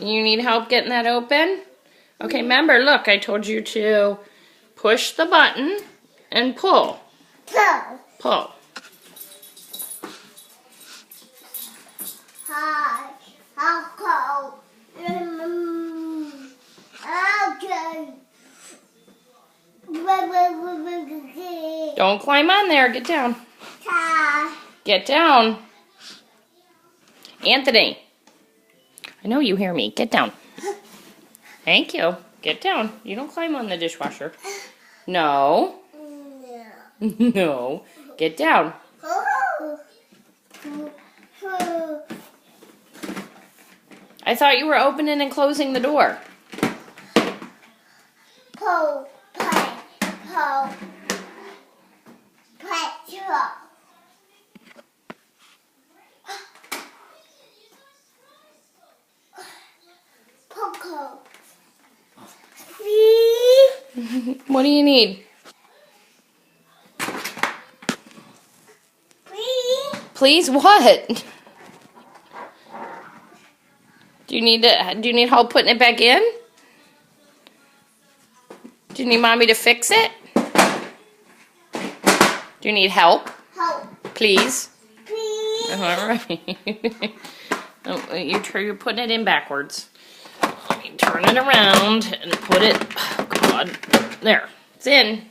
You need help getting that open? Okay, remember, look, I told you to push the button and pull. Pull. Hi. How cold? Okay. Don't climb on there. Get down. Get down. Anthony. I know you hear me. Get down. Thank you. Get down. You don't climb on the dishwasher. No. No. Get down. I thought you were opening and closing the door. Pull, play, pull, play, Poco. What do you need? Please what? Do you need help putting it back in? Do you need mommy to fix it? Do you need help? Help. Please. Please. All right. Oh, you're putting it in backwards. Let me turn it around and put it. Oh God. There. It's in.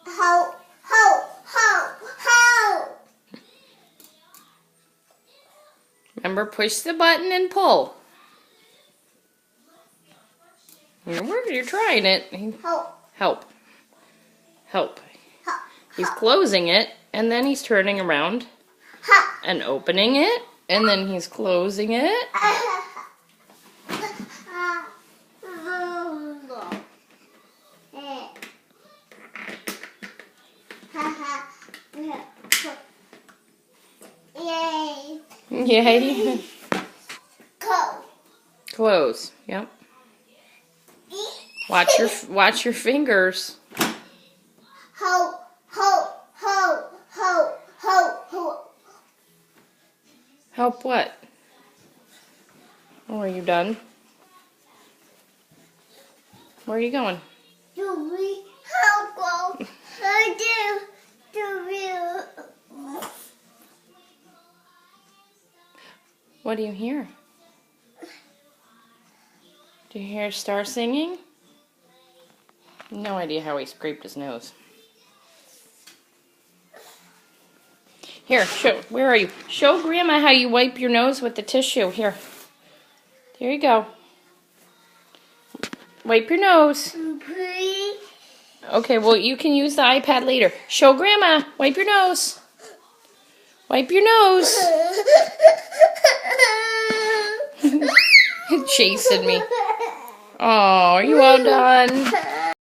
Help. Help. Help. Help. Remember, push the button and pull. You're trying it. Help. Help. Help. Help. He's closing it, and then he's turning around Help. and opening it, and then he's closing it. Yay. Yay. Go. Close. Yep. Watch your fingers. Ho, ho, ho, ho, ho, ho. Help what? Oh, are you done? Where are you going? Do we help go? I do we? What do you hear? Do you hear Star singing? No idea how he scraped his nose. Here, where are you? Show Grandma how you wipe your nose with the tissue. Here. There you go. Wipe your nose. Please. Okay, well, you can use the iPad later. Show Grandma. Wipe your nose. Wipe your nose. Chasing me. Oh, are you all done?